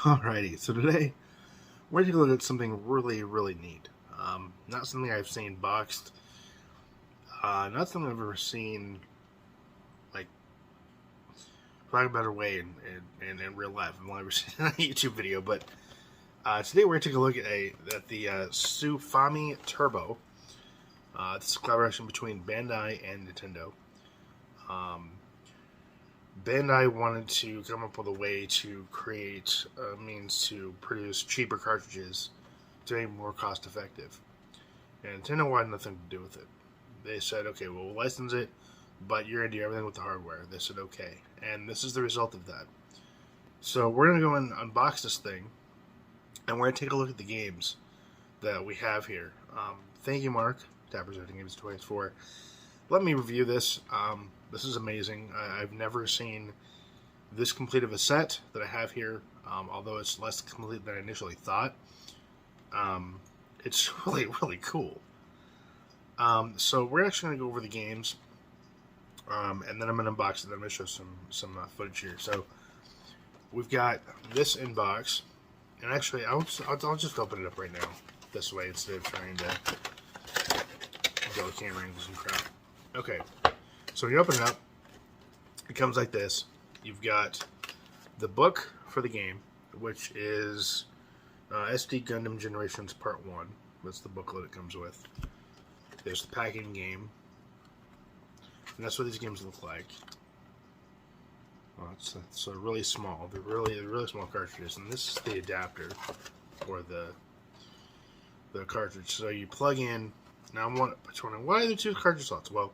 Alrighty, so today we're going to look at something really neat. Not something I've seen boxed, not something I've ever seen, like, for lack of a better way, in real life. I've only ever seen it on a YouTube video, but today we're going to take a look at the Sufami Turbo. This is a collaboration between Bandai and Nintendo. Bandai wanted to come up with a way to create a means to produce cheaper cartridges to make it more cost effective. And Nintendo wanted nothing to do with it. They said, okay, well, we'll license it, but you're going to do everything with the hardware. They said, okay. And this is the result of that. So we're going to go and unbox this thing, and we're going to take a look at the games that we have here. Thank you, Mark, Representing Games 24. Let me review this. This is amazing. I've never seen this complete of a set that I have here, although it's less complete than I initially thought. It's really cool. So we're actually going to go over the games, and then I'm going to unbox it, and then I'm going to show some footage here. So we've got this inbox, and actually I'll just open it up right now this way instead of trying to go with camera angles and crap. Okay. So when you open it up, it comes like this. You've got the book for the game, which is SD Gundam Generations Part 1. That's the booklet it comes with. There's the packing game. And that's what these games look like. Well, it's really small. They're really small cartridges. And this is the adapter for the cartridge. So you plug in. Now I'm wondering, why are there two cartridge slots? Well,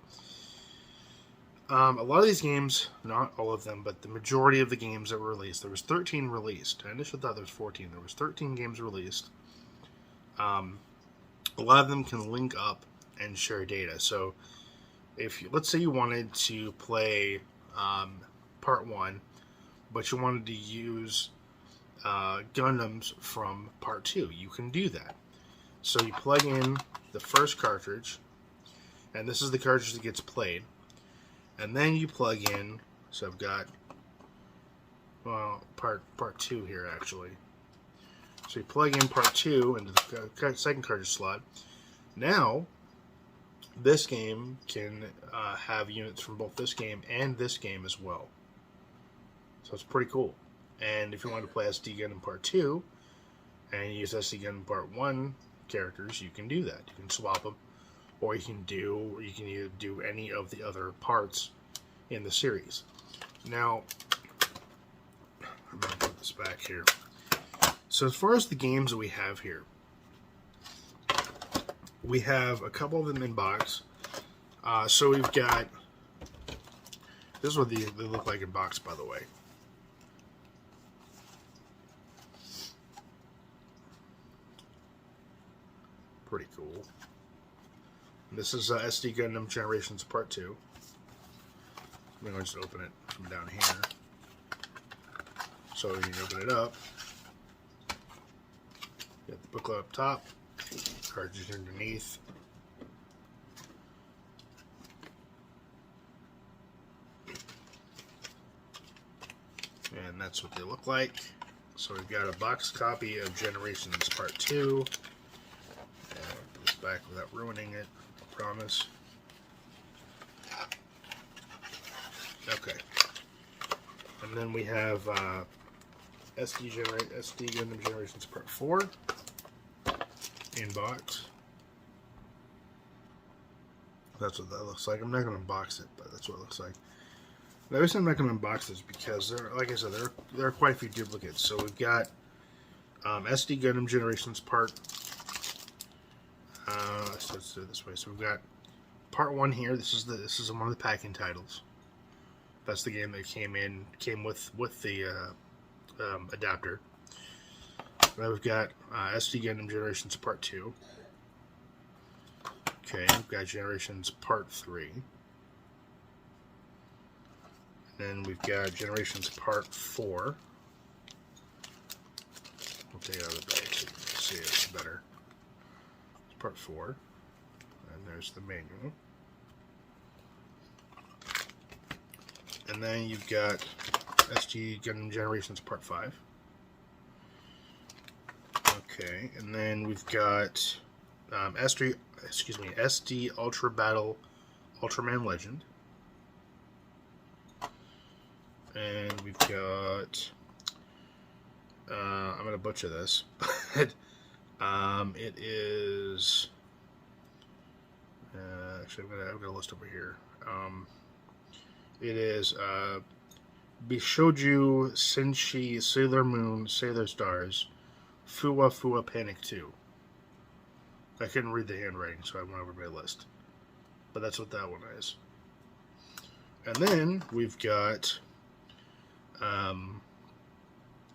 a lot of these games, not all of them, but the majority of the games that were released, there was 13 released. I initially thought there was 14. There was 13 games released. A lot of them can link up and share data. So, let's say you wanted to play Part 1, but you wanted to use Gundams from Part 2, you can do that. So you plug in the first cartridge, and this is the cartridge that gets played. And then you plug in, so I've got, well, part 2 here, actually. So you plug in part 2 into the second cartridge slot. Now, this game can have units from both this game and this game as well. So it's pretty cool. And if you want to play SD Gundam Part 2, and use SD Gundam Part 1 characters, you can do that. You can swap them. Or you can either do any of the other parts in the series. Now, I'm going to put this back here. So as far as the games that we have here, we have a couple of them in box. So we've got, this is what they look like in box, by the way. Pretty cool. This is SD Gundam Generations Part 2. I'm going to just open it from down here. So you can open it up. You got the booklet up top, cartridge underneath. And that's what they look like. So we've got a box copy of Generations Part 2. Put this back without ruining it. Promise. Okay. And then we have SD Gundam Generations Part 4 in box. That's what that looks like. I'm not going to unbox it, but that's what it looks like. The reason I'm not going to unbox this because, like I said, there are quite a few duplicates. So we've got SD Gundam Generations Part. Let's do it this way. So we've got Part 1 here. This is one of the packing titles. That's the game that came with the adapter. Then we've got SD Gundam Generations Part 2. Okay, we've got Generations Part 3. Then we've got Generations Part 4. We'll take it out of the bag so you can see it better. It's Part 4. And there's the manual. And then you've got SD Gundam Generations Part 5. Okay, and then we've got SD Ultra Battle Ultraman Legend. And we've got, I'm going to butcher this, but it is, actually I've got a list over here. It is Bishoju Senshi Sailor Moon Sailor Stars Fua Fua Panic 2. I couldn't read the handwriting, so I went over my list. But that's what that one is. And then we've got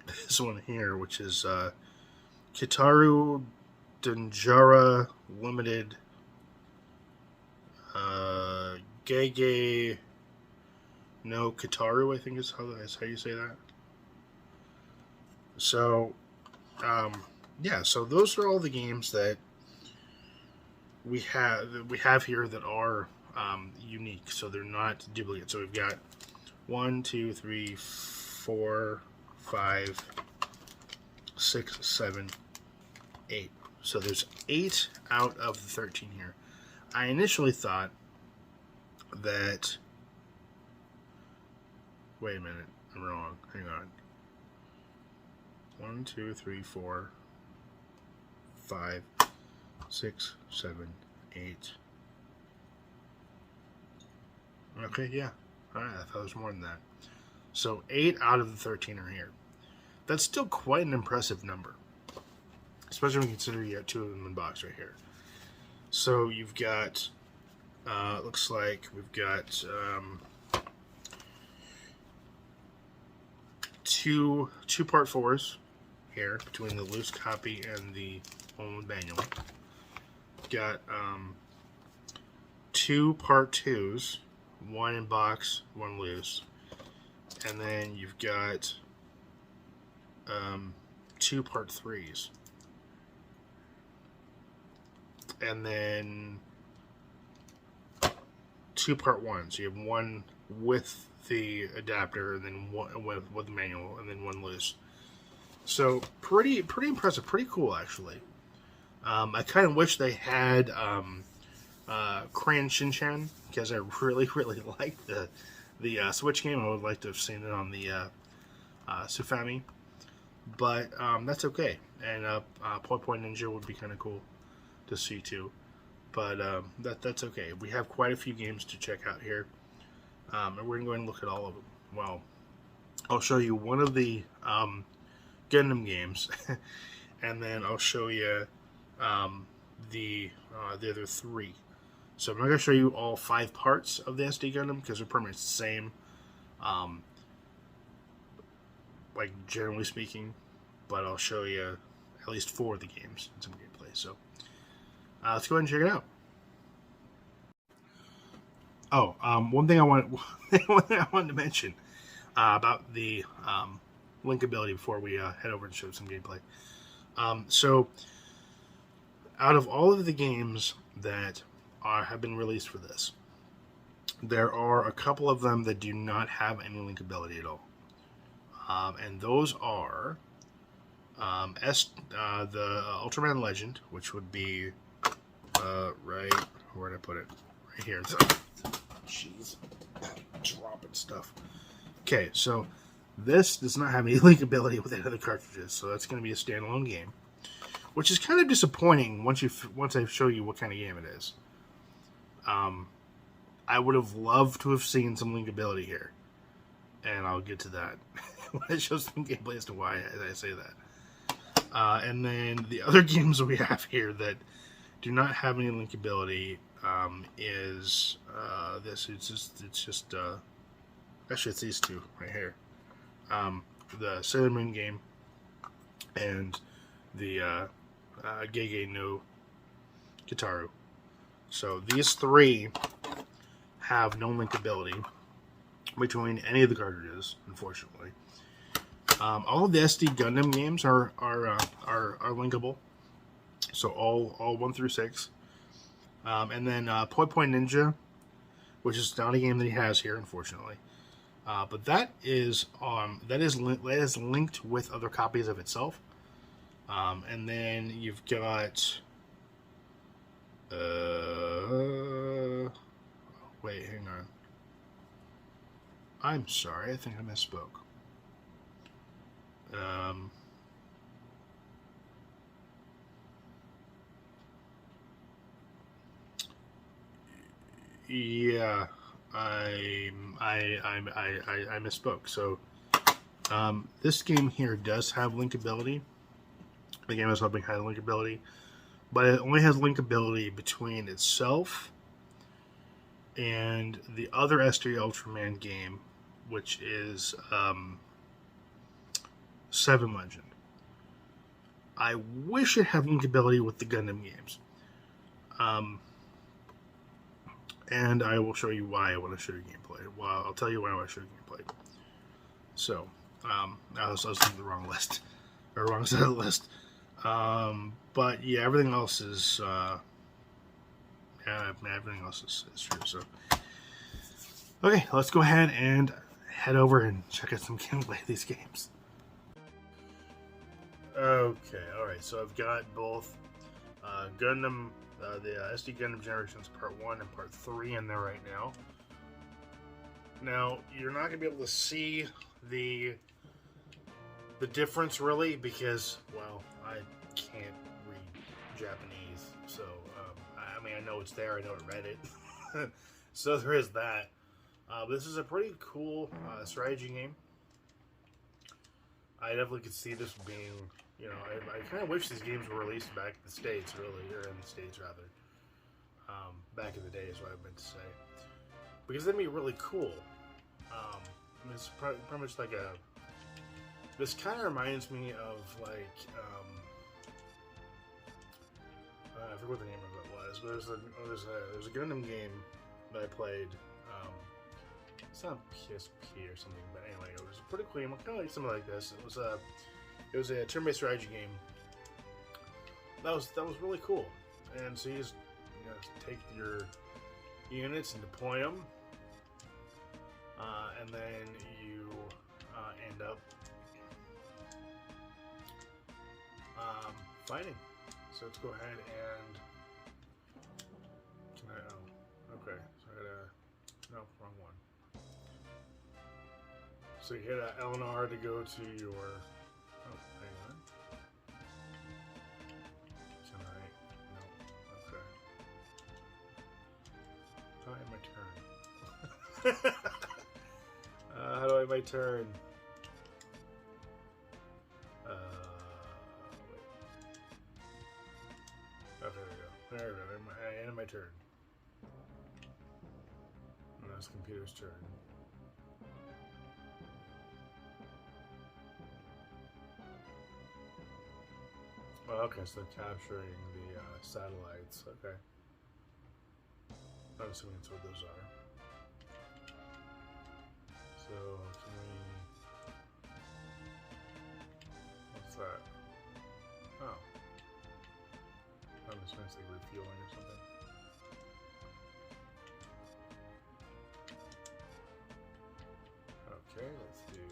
this one here, which is Kitaru Danjara Limited Gege no Kitaru, I think is how you say that. So, yeah, so those are all the games that we have here that are unique, so they're not duplicate. So we've got 1, 2, 3, 4, 5, 6, 7, 8. So there's 8 out of the 13 here. I initially thought that... Wait a minute, I'm wrong. Hang on. 1, 2, 3, 4, 5, 6, 7, 8. Okay, yeah. Alright, I thought it was more than that. So 8 out of the 13 are here. That's still quite an impressive number. Especially when you consider you have 2 of them in the box right here. So you've got, looks like we've got two part 4s here between the loose copy and the one with manual. Got 2 part 2s, 1 in box, 1 loose, and then you've got 2 part 3s, and then 2 part 1s. So you have 1 with the adapter, and then 1 with the manual, and then 1 loose. So pretty impressive, pretty cool actually. I kind of wish they had Crayon Shinchan, because I really liked the Switch game. I would like to have seen it on the Sufami, but that's okay. And Point Ninja would be kind of cool to see too, but that's okay. We have quite a few games to check out here, and we're gonna go ahead and look at all of them. Well, I'll show you one of the Gundam games, and then I'll show you the other 3. So I'm not going to show you all 5 parts of the SD Gundam, because they're pretty much the same, like generally speaking, but I'll show you at least 4 of the games in some gameplay. So let's go ahead and check it out. Oh, one thing I wanted to mention about the linkability before we head over and show some gameplay. So out of all of the games that have been released for this, there are a couple of them that do not have any linkability at all, and those are the Ultraman Legend, which would be right, where did I put it? Right here. Jeez, dropping stuff. Okay, so this does not have any linkability with any other cartridges, so that's going to be a standalone game, which is kind of disappointing once I show you what kind of game it is. I would have loved to have seen some linkability here, and I'll get to that when I show some gameplay as to why I say that. And then the other games we have here that do not have any linkability is this. It's just actually it's these 2 right here. The Sailor Moon game and the Gege no Kitaru. So these 3 have no linkability between any of the cartridges, unfortunately. All of the SD Gundam games are linkable. So all 1 through 6. And then Point Ninja, which is not a game that he has here, unfortunately. But that is linked with other copies of itself. And then you've got wait, hang on. I'm sorry, I think I misspoke. Yeah, I misspoke. So, this game here does have linkability. The game is helping have linkability, but it only has linkability between itself and the other S3 Ultraman game, which is 7 Legend. I wish it had linkability with the Gundam games. And I will show you why I want to show you gameplay. Well, I'll tell you why I want to show you gameplay. So, I was looking at the wrong list, or wrong side of the list. But yeah, everything else is everything else is true. So, okay, let's go ahead and head over and check out some gameplay of these games. Okay, all right. So I've got both Gundam, the SD Gundam Generations Part 1 and Part 3 in there right now. Now, you're not going to be able to see the difference, really, because, well, I can't read Japanese. So, I mean, I know it's there. I know I read it. So there is that. This is a pretty cool strategy game. I definitely could see this being, you know, I kind of wish these games were released back in the States, really, or in the States, rather. Back in the day is what I meant to say. Because that'd be really cool. I mean, it's pretty much like a... This kind of reminds me of, like, I forget what the name of it was, but there's a Gundam game that I played. It's not PSP or something, but anyway, it was a pretty cool game, kind of like something like this. It was a turn-based strategy game. That was really cool. And so you just take your units and deploy them, and then you end up fighting. So let's go ahead and okay. So I gotta wrong one. So you hit L and R to go to your. Oh, hang on. Can I? No. Okay. How do I end my turn? How do I end my turn? Wait. Oh, there we go. There we go. I ended my turn. Now it's the computer's turn. Oh, okay, so capturing the satellites. Okay. I'm assuming that's what those are. So, can we... What's that? Oh. I'm assuming it's like refueling or something. Okay, let's do...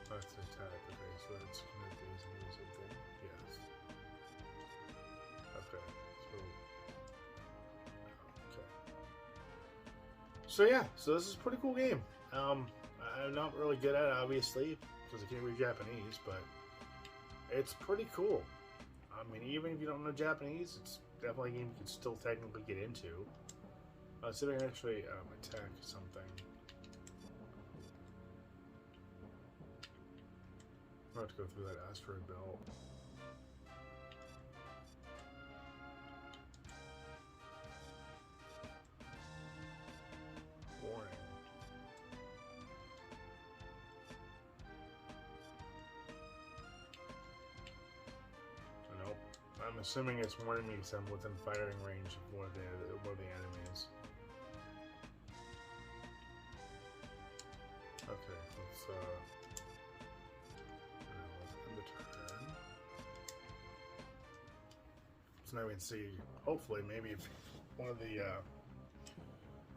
That's the attack. Okay, so let's connect these and do something. Yes. Okay, so yeah, so this is a pretty cool game. I'm not really good at it, obviously, because I can't read Japanese, but it's pretty cool. I mean, even if you don't know Japanese, it's definitely a game you can still technically get into. Let's see if I can actually attack something. I'm going to have to go through that asteroid belt. Warning. Nope. I'm assuming it's warning me because I'm within firing range of one of the enemies. Okay, let's end the turn. So now we can see, hopefully, maybe if one of the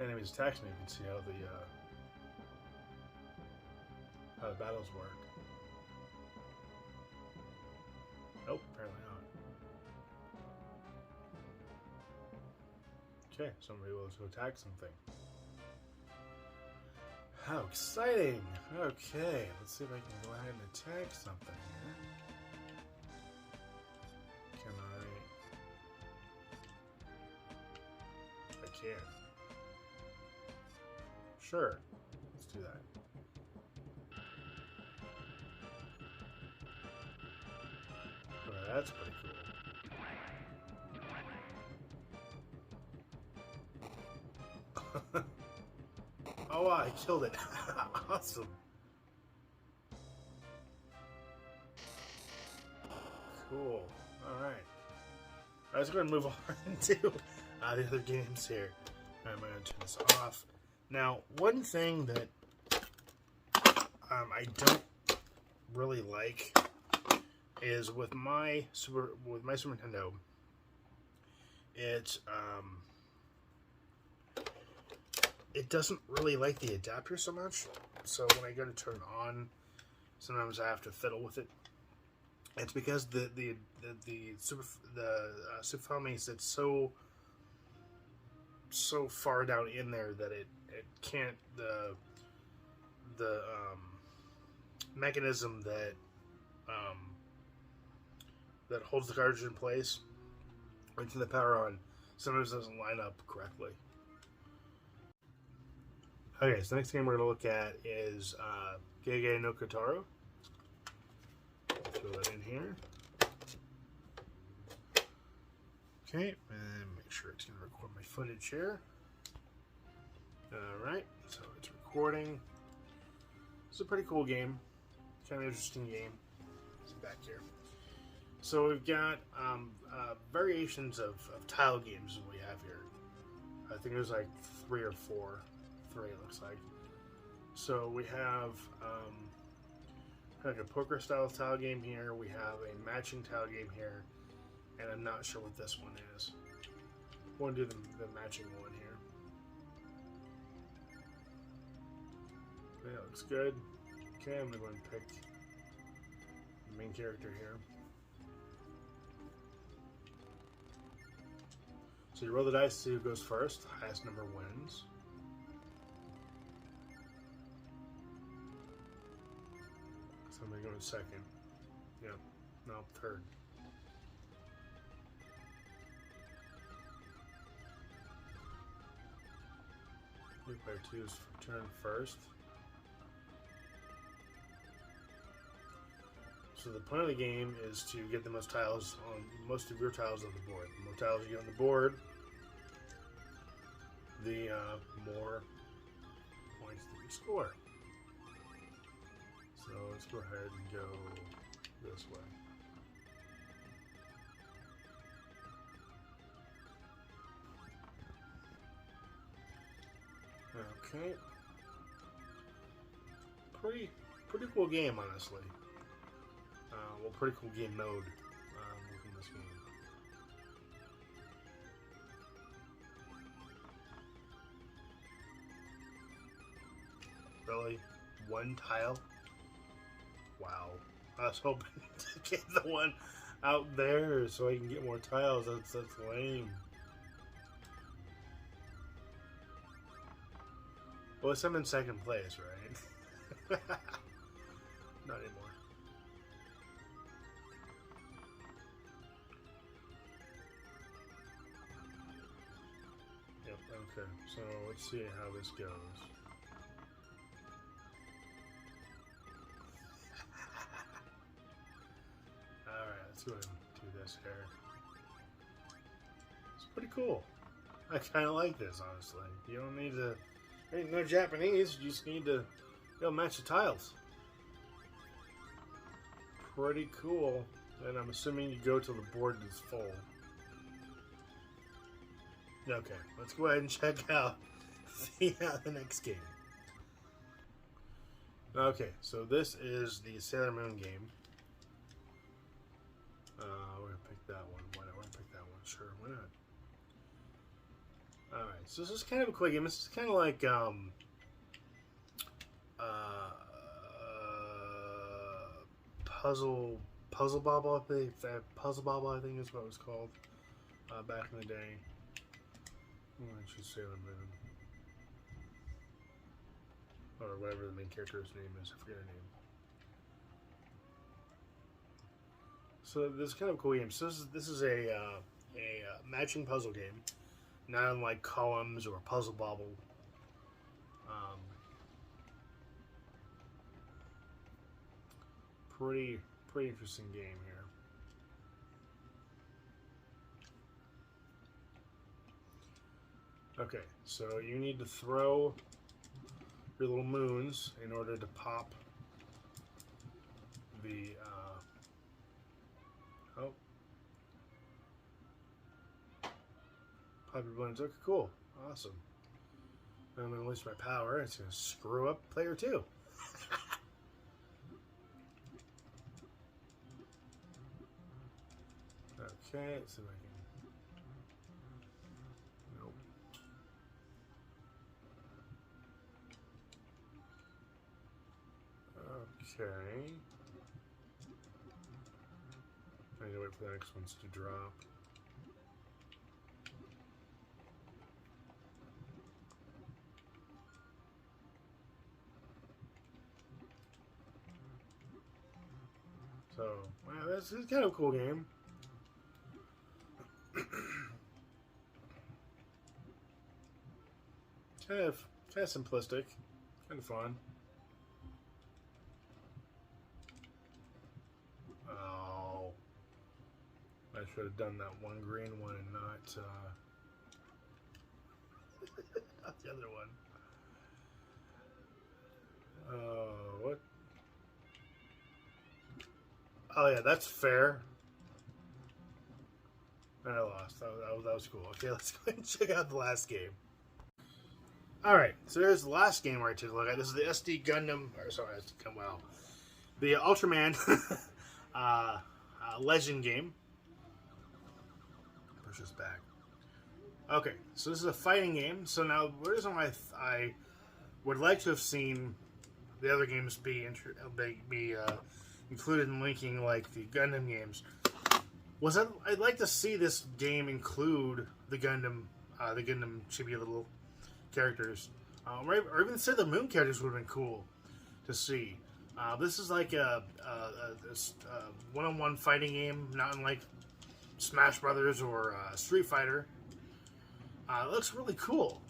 enemies attacks me, you can see how the battles work. Nope, apparently not. Okay, somebody will to attack something. How exciting! Okay, let's see if I can go ahead and attack something here. Can I can. Sure, let's do that. Well, that's pretty cool. Oh, wow, I killed it. Awesome. Cool. Alright. I was going to move on to the other games here. I'm going to turn this off. Now, one thing that I don't really like is with my Super Nintendo, it doesn't really like the adapter so much. So when I go to turn it on, sometimes I have to fiddle with it. It's because the Sufami sits so far down in there that it can't the mechanism that that holds the cartridge in place and turn the power on sometimes doesn't line up correctly. Okay, so the next game we're going to look at is Gege no Kotaro. Throw that in here. Okay, and make sure it's going to record my footage here. Alright, so it's recording. It's a pretty cool game. Kind of interesting game. It's back here. So we've got variations of tile games that we have here. I think there's like 3 or 4. 3 it looks like. So we have like a poker style tile game here. We have a matching tile game here. And I'm not sure what this one is. We'll do the matching one here. Yeah, looks good. Okay, I'm going to go and pick the main character here. So you roll the dice, see who goes first. Highest number wins. So I'm going to go in second. Yep. No, third. New player 2's turn first. So the point of the game is to get the most tiles on most of your tiles on the board. The more tiles you get on the board, the more points that you score. So let's go ahead and go this way. Okay. Pretty cool game, honestly. Well, pretty cool game mode within this game. Really? One tile? Wow. I was hoping to get the one out there so I can get more tiles. That's lame. Well, I'm in second place, right? Not anymore. Yep, okay. So let's see how this goes. Alright, let's go ahead and do this here. It's pretty cool. I kind of like this, honestly. You don't need to... Ain't no Japanese, you just need to match the tiles. Pretty cool. And I'm assuming you go till the board is full. Okay, let's go ahead and check out the next game. Okay, so this is the Sailor Moon game. We're gonna pick that one. Why not? We're gonna pick that one. Sure, why not? Alright, so this is kind of a quick game. This is kind of like puzzle Puzzle Bobble, I think. Puzzle Bobble, I think is what it was called back in the day. Why don't you Sailor Moon? Or whatever the main character's name is. I forget her name. So this is kind of a cool game. So this is a matching puzzle game, not unlike Columns or Puzzle Bobble. Pretty interesting game here. Okay, so you need to throw your little moons in order to pop the pop your balloons. Okay, cool, awesome. I'm gonna lose my power. It's gonna screw up player 2. Okay, let's see if I can. Nope. Okay. I need to wait for the next ones to drop. So, wow, this is kind of a cool game. kind of simplistic, kind of fun. Oh, I should have done that one green one and not not the other one. What? Oh yeah, that's fair. And I lost. That was cool. Okay, let's go ahead and check out the last game. Alright, so there's the last game where I took a look at. This is the SD Gundam, or sorry, wow. The Ultraman Legend game. Push this back. Okay, so this is a fighting game. So now, the reason why I would like to have seen the other games be included in linking like the Gundam games was I'd like to see this game include the Gundam chibi little characters, or even say the Moon characters would have been cool to see. This is like a one-on-one fighting game, not unlike Smash Brothers or Street Fighter. It looks really cool.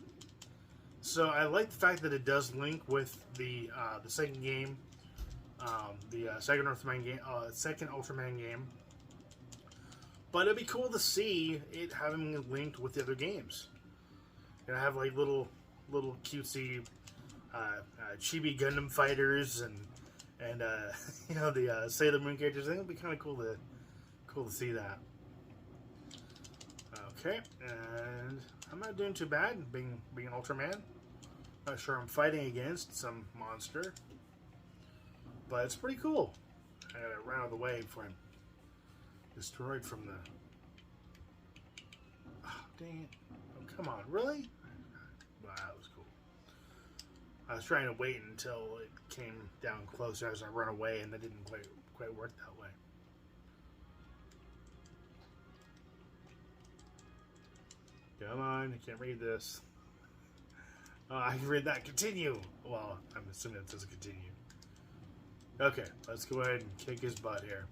So I like the fact that it does link with the second game, the second Ultraman game. But it'd be cool to see it having linked with the other games. And I have like little cutesy chibi Gundam fighters and you know, the Sailor Moon characters. I think it'd be kind of cool to see that. Okay, and I'm not doing too bad being an Ultraman. Not sure I'm fighting against some monster, but it's pretty cool. I gotta run out of the way before I'm destroyed from the. Oh, dang it! Oh, come on, really? Wow, that was cool. I was trying to wait until it came down closer as I run away, and that didn't quite work that way. Come on, I can't read this. Oh, I can read that. Continue. Well, I'm assuming it says continue. Okay, let's go ahead and kick his butt here.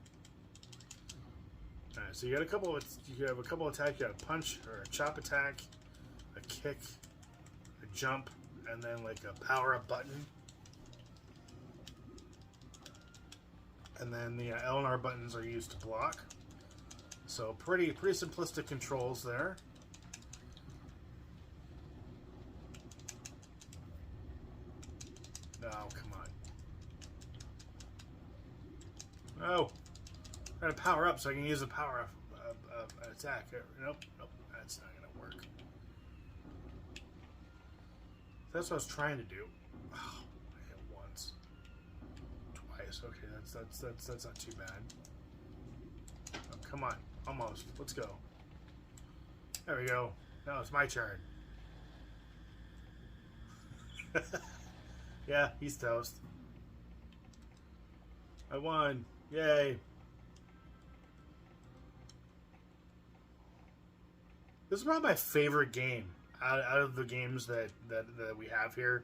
All right, so you got a couple. You have a couple attacks. You got a punch or a chop attack, a kick, a jump, and then like a power up button. And then the L and R buttons are used to block. So pretty simplistic controls there. Oh, come on. Oh, I gotta power up so I can use the power of an attack. Nope, that's not gonna work. That's what I was trying to do. Oh, I hit once, twice. Okay, that's not too bad. Oh, come on, almost. Let's go. There we go. Now it's my turn. Yeah, he's toast. I won. Yay. This is probably my favorite game out of the games that we have here.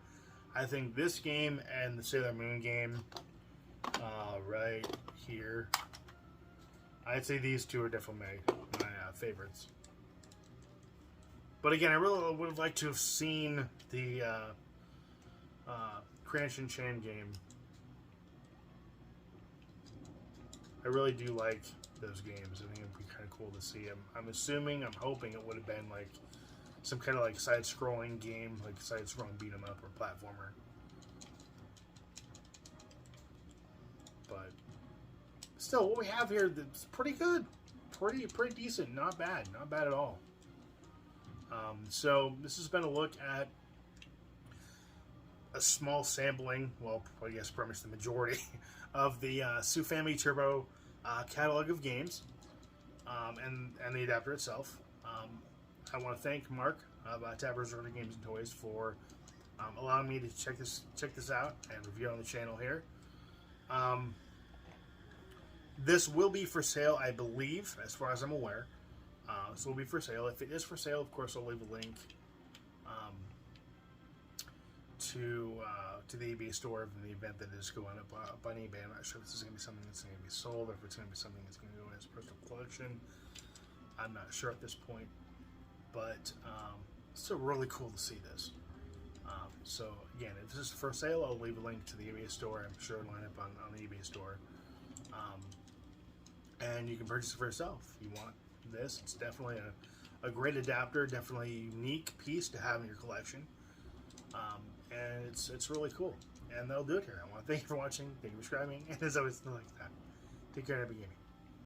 I think this game and the Sailor Moon game, right here, I'd say these two are definitely my favorites. But again, I really would have liked to have seen the Cranston Chan game. I really do like those games. I think it would be kind of cool to see them. I'm hoping it would have been like some kind of like side-scrolling game, like side-scrolling beat 'em up or platformer. But still, what we have here is pretty good, pretty decent, not bad at all. So this has been a look at a small sampling, well, I guess pretty much the majority of the Sufami Turbo catalog of games, and the adapter itself. I want to thank Mark of Tappers Early Games and Toys for allowing me to check this out and review on the channel here. This will be for sale, I believe, as far as I'm aware. This will be for sale. If it is for sale, of course, I'll leave a link to the eBay store in the event that it is going up on eBay. I'm not sure if this is going to be something that's going to be sold or if it's going to be something that's going to go in his personal collection. I'm not sure at this point, but it's still really cool to see this. So again, if this is for sale, I'll leave a link to the eBay store. I'm sure it'll line up on the eBay store, and you can purchase it for yourself. If you want this, it's definitely a great adapter, definitely a unique piece to have in your collection. And it's really cool. And that'll do it here. I want to thank you for watching, thank you for subscribing, and as always, like that. Take care, happy gaming.